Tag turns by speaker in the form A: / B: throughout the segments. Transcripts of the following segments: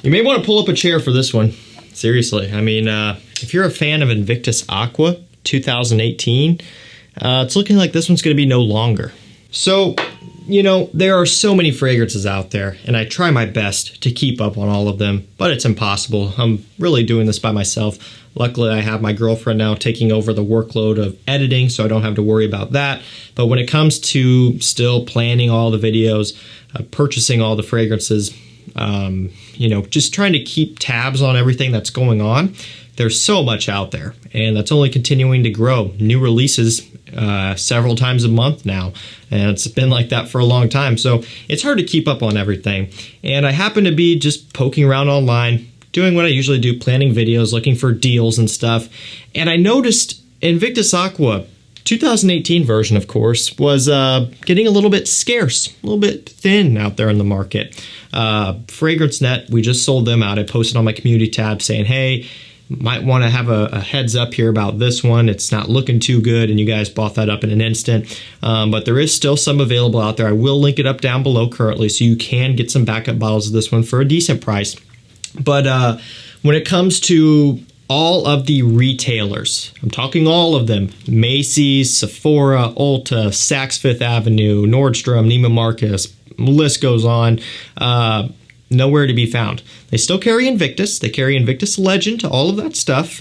A: You may want to pull up a chair for this one. Seriously, I mean, if you're a fan of Invictus Aqua 2018, it's looking like this one's going to be no longer. So, you know, there are so many fragrances out there, and I try my best to keep up on all of them, but it's impossible. I'm really doing this by myself. Luckily, I have my girlfriend now taking over the workload of editing, so I don't have to worry about that. But when it comes to still planning all the videos, purchasing all the fragrances, you know, just trying to keep tabs on everything that's going on, there's so much out there, and that's only continuing to grow. New releases several times a month now, and it's been like that for a long time, so it's hard to keep up on everything. And I happen to be just poking around online, doing what I usually do, planning videos, looking for deals and stuff, and I noticed Invictus Aqua 2018 version, of course, was getting a little bit scarce, a little bit thin out there in the market. FragranceNet, we just sold them out. I posted on my community tab saying, hey, might want to have a heads up here about this one. It's not looking too good, and you guys bought that up in an instant. But there is still some available out there. I will link it up down below currently, so you can get some backup bottles of this one for a decent price. But when it comes to all of the retailers, I'm talking all of them, Macy's, Sephora, Ulta, Saks Fifth Avenue, Nordstrom, Neiman Marcus, the list goes on, nowhere to be found. They still carry Invictus. They carry Invictus Legend, all of that stuff.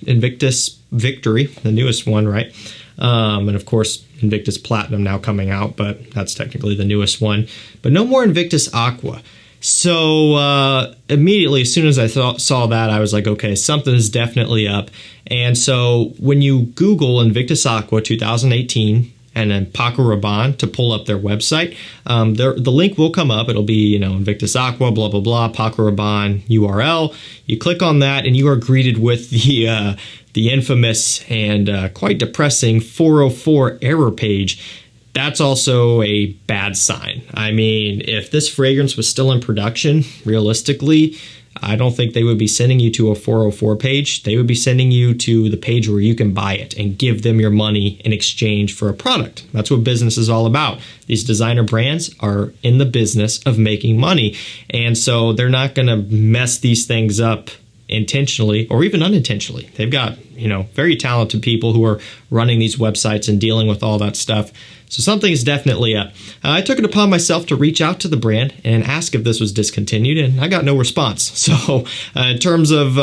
A: Invictus Victory, the newest one, right? And of course, Invictus Platinum now coming out, but that's technically the newest one. But no more Invictus Aqua. So immediately, as soon as I saw that, I was like, okay, something is definitely up. And so when you Google Invictus Aqua 2018 and then Paco Rabanne to pull up their website, the link will come up. It'll be, you know, Invictus Aqua, blah, blah, blah, Paco Rabanne URL. You click on that and you are greeted with the infamous and quite depressing 404 error page. That's also a bad sign. I mean, if this fragrance was still in production, realistically, I don't think they would be sending you to a 404 page. They would be sending you to the page where you can buy it and give them your money in exchange for a product. That's what business is all about. These designer brands are in the business of making money. And so they're not going to mess these things up intentionally or even unintentionally. They've got, you know, very talented people who are running these websites and dealing with all that stuff. So something is definitely up. I took it upon myself to reach out to the brand and ask if this was discontinued, and I got no response. So in terms of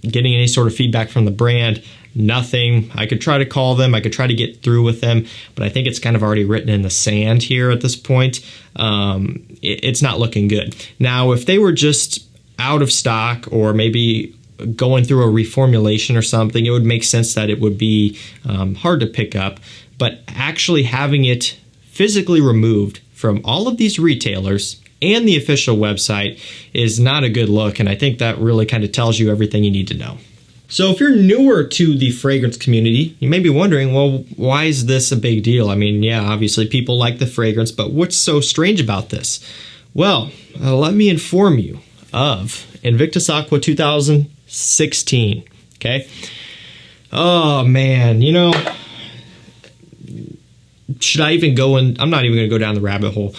A: getting any sort of feedback from the brand, nothing. I could try to call them. I could try to get through with them, but I think it's kind of already written in the sand here at this point. It's not looking good. Now, if they were just out of stock or maybe going through a reformulation or something, it would make sense that it would be hard to pick up. But actually having it physically removed from all of these retailers and the official website is not a good look, and I think that really kind of tells you everything you need to know. So if you're newer to the fragrance community, you may be wondering, well, why is this a big deal? I mean, yeah, obviously people like the fragrance, but what's so strange about this? Well, let me inform you of Invictus Aqua 2016, okay? Oh, man, you know, should I even go in? I'm not even going to go down the rabbit hole.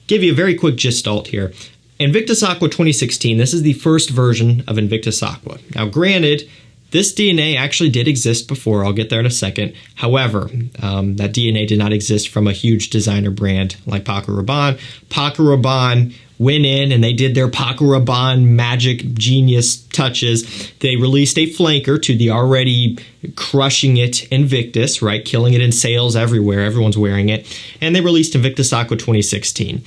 A: Give you a very quick gestalt here. Invictus Aqua 2016, this is the first version of Invictus Aqua. Now, granted, this DNA actually did exist before. I'll get there in a second. However, that DNA did not exist from a huge designer brand like Paco Rabanne. Paco Rabanne went in and they did their Paco Rabanne magic genius touches. They released a flanker to the already crushing it Invictus, right? Killing it in sales everywhere. Everyone's wearing it. And they released Invictus Aqua 2016.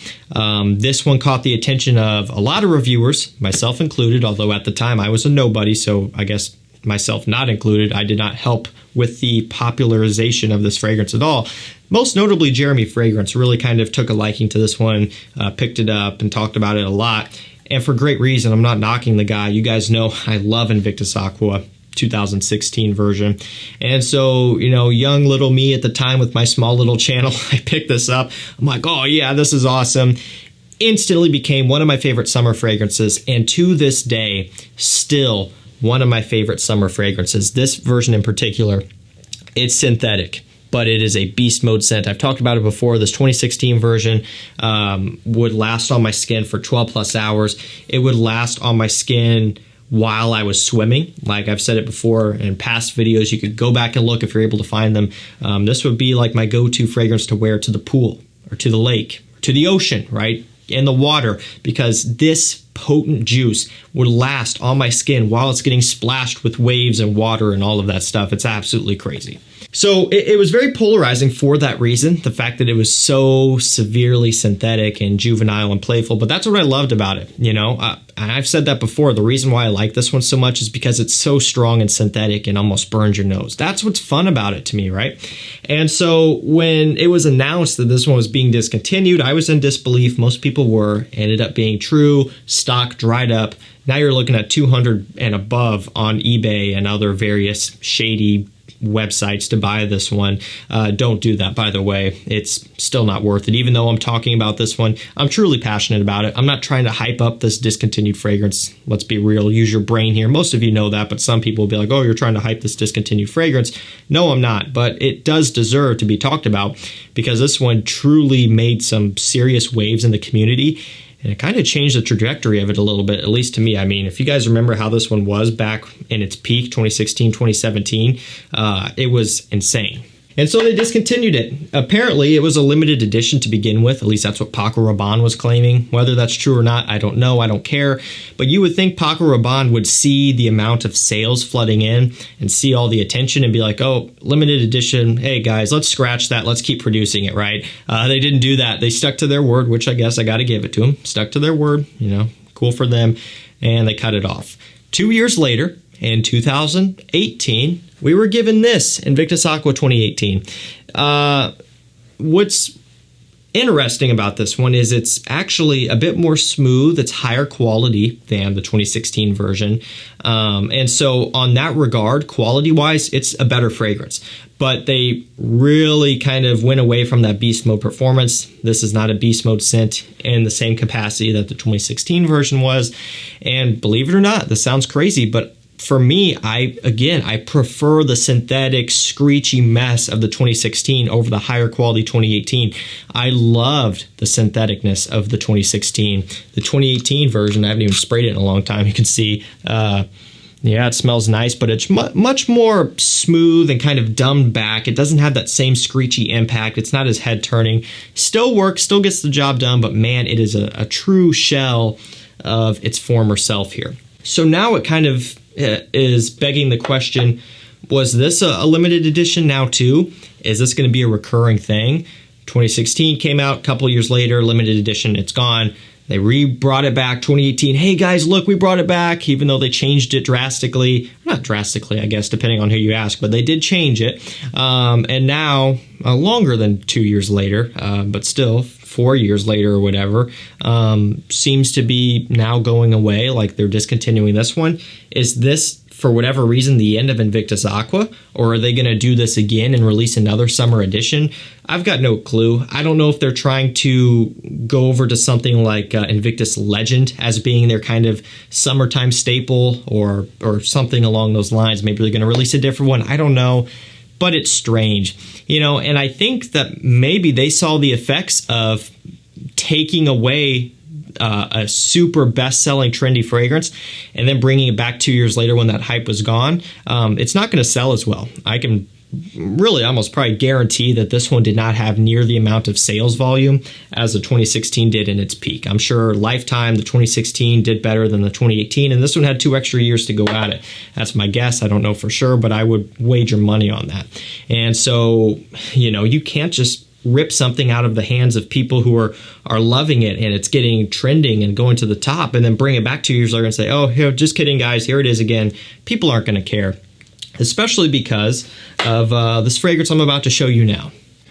A: This one caught the attention of a lot of reviewers, myself included, although at the time I was a nobody, so I guess myself not included, I did not help with the popularization of this fragrance at all. Most notably, Jeremy Fragrance really kind of took a liking to this one, picked it up and talked about it a lot. And for great reason. I'm not knocking the guy. You guys know I love Invictus Aqua 2016 version. And so, you know, young little me at the time with my small little channel, I picked this up. I'm like, oh yeah, this is awesome. Instantly became one of my favorite summer fragrances. And to this day, still one of my favorite summer fragrances. This version in particular, it's synthetic. but it is a beast mode scent. I've talked about it before. This 2016 version would last on my skin for 12 plus hours. It would last on my skin while I was swimming. Like I've said it before in past videos, you could go back and look if you're able to find them. This would be like my go-to fragrance to wear to the pool or to the lake or to the ocean, right? In the water, because this potent juice would last on my skin while it's getting splashed with waves and water and all of that stuff. It's absolutely crazy. So it was very polarizing for that reason, the fact that it was so severely synthetic and juvenile and playful, but that's what I loved about it, you know? I've said that before. The reason why I like this one so much is because it's so strong and synthetic and almost burns your nose. That's what's fun about it to me, right? And so when it was announced that this one was being discontinued, I was in disbelief. Most people were. Ended up being true. Stock dried up. Now you're looking at 200 and above on eBay and other various shady websites to buy this one. Don't do that, by the way. It's still not worth it. Even though I'm talking about this one, I'm truly passionate about it. I'm not trying to hype up this discontinued fragrance. Let's be real. Use your brain here. Most of you know that, but some people will be like, oh, you're trying to hype this discontinued fragrance. No, I'm not, but it does deserve to be talked about because this one truly made some serious waves in the community. And it kind of changed the trajectory of it a little bit, at least to me. I mean, if you guys remember how this one was back in its peak, 2016, 2017, it was insane. And so they discontinued it. Apparently, it was a limited edition to begin with. At least that's what Paco Rabanne was claiming. Whether that's true or not, I don't know. I don't care. But you would think Paco Rabanne would see the amount of sales flooding in and see all the attention and be like, oh, limited edition. Hey, guys, let's scratch that. Let's keep producing it, right? They didn't do that. They stuck to their word, which I guess I got to give it to them. Stuck to their word, you know, cool for them. And they cut it off. 2 years later, in 2018, we were given this, Invictus Aqua 2018. What's interesting about this one is it's actually a bit more smooth. It's higher quality than the 2016 version. And so on that regard, quality-wise, it's a better fragrance. But they really kind of went away from that beast mode performance. This is not a beast mode scent in the same capacity that the 2016 version was. And believe it or not, this sounds crazy, but for me, I prefer the synthetic, screechy mess of the 2016 over the higher quality 2018. I loved the syntheticness of the 2016. The 2018 version, I haven't even sprayed it in a long time. You can see, yeah, it smells nice, but it's much more smooth and kind of dumbed back. It doesn't have that same screechy impact. It's not as head turning. Still works, still gets the job done, but man, it is a true shell of its former self here. So now it kind of is begging the question, was this a limited edition now too? Is this going to be a recurring thing? 2016 came out, a couple years later, limited edition, it's gone. They brought it back 2018. Hey guys, look, we brought it back, even though they changed it drastically. Not drastically, I guess, depending on who you ask, but they did change it. And now, longer than 2 years later, but still 4 years later or whatever, seems to be now going away, like they're discontinuing this one. Is this, for whatever reason, the end of Invictus Aqua? Or are they going to do this again and release another summer edition? I've got no clue. I don't know if they're trying to go over to something like Invictus Legend as being their kind of summertime staple or something along those lines. Maybe they're going to release a different one. I don't know. But it's strange, you know, and I think that maybe they saw the effects of taking away a super best-selling trendy fragrance and then bringing it back 2 years later when that hype was gone. It's not going to sell as well. I can really almost probably guarantee that this one did not have near the amount of sales volume as the 2016 did in its peak. I'm sure lifetime, the 2016 did better than the 2018, and this one had 2 extra years to go at it. That's my guess. I don't know for sure, but I would wager money on that. And so, you know, you can't just rip something out of the hands of people who are loving it and it's getting trending and going to the top and then bring it back 2 years later and say, oh, here, just kidding, guys, here it is again. People aren't going to care, especially because of this fragrance I'm about to show you now.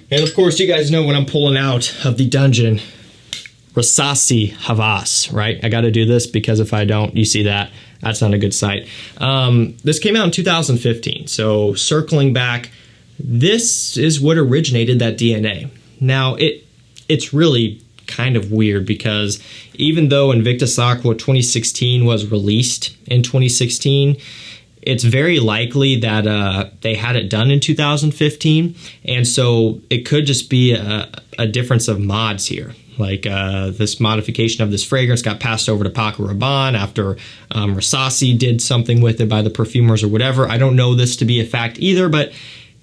A: And of course, you guys know when I'm pulling out of the dungeon, Rasasi Havas, right? I got to do this because if I don't, you see that, that's not a good sight. This came out in 2015, so circling back, this is what originated that DNA. Now, it's really kind of weird because even though Invictus Aqua 2016 was released in 2016, it's very likely that they had it done in 2015, and so it could just be a difference of mods here. Like this modification of this fragrance got passed over to Paco Rabanne after Rasasi did something with it by the perfumers or whatever. I don't know this to be a fact either, but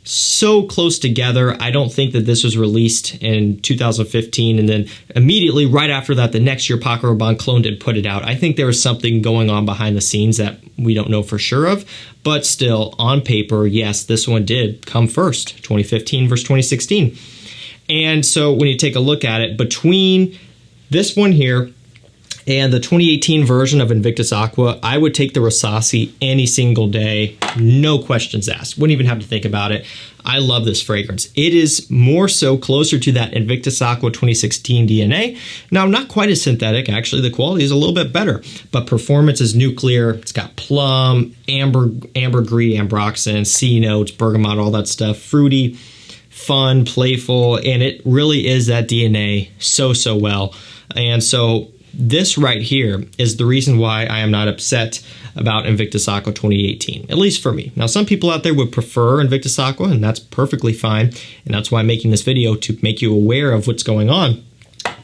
A: so close together. I don't think that this was released in 2015 and then immediately right after that, the next year, Paco Rabanne cloned it and put it out. I think there was something going on behind the scenes that we don't know for sure of, but still, on paper, yes, this one did come first, 2015 versus 2016. And so when you take a look at it, between this one here and the 2018 version of Invictus Aqua, I would take the Rasasi any single day, no questions asked. Wouldn't even have to think about it. I love this fragrance. It is more so closer to that Invictus Aqua 2016 DNA. Now, not quite as synthetic. Actually, the quality is a little bit better, but performance is nuclear. It's got plum, ambergris, ambroxan, C notes, bergamot, all that stuff, fruity, fun, playful, and it really is that DNA so well. And so this right here is the reason why I am not upset about Invictus Aqua 2018, at least for me. Now, some people out there would prefer Invictus Aqua, and that's perfectly fine, and that's why I'm making this video, to make you aware of what's going on.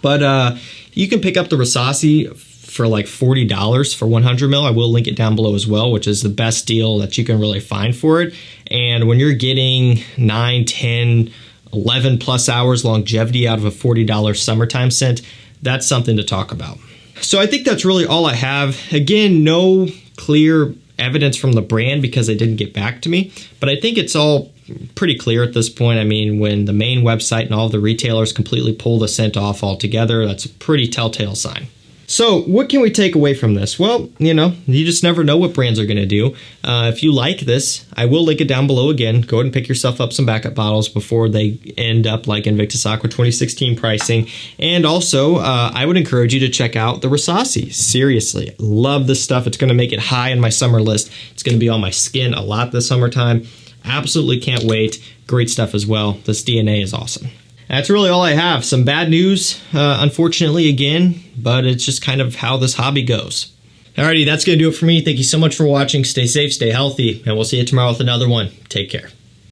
A: But you can pick up the Rasasi for like $40 for 100 mil. I will link it down below as well, which is the best deal that you can really find for it. And when you're getting 9, 10, 11 plus hours longevity out of a $40 summertime scent, that's something to talk about. So I think that's really all I have. Again, no clear evidence from the brand because they didn't get back to me, but I think it's all pretty clear at this point. I mean, when the main website and all of the retailers completely pull the scent off altogether, that's a pretty telltale sign. So what can we take away from this? Well, you know, you just never know what brands are going to do. If you like this, I will link it down below again. Go ahead and pick yourself up some backup bottles before they end up like Invictus Aqua 2016 pricing. And also, I would encourage you to check out the Rasasi. Seriously, love this stuff. It's going to make it high in my summer list. It's going to be on my skin a lot this summertime. Absolutely can't wait. Great stuff as well. This DNA is awesome. That's really all I have. Some bad news, unfortunately, again, but it's just kind of how this hobby goes. Alrighty, that's going to do it for me. Thank you so much for watching. Stay safe, stay healthy, and we'll see you tomorrow with another one. Take care.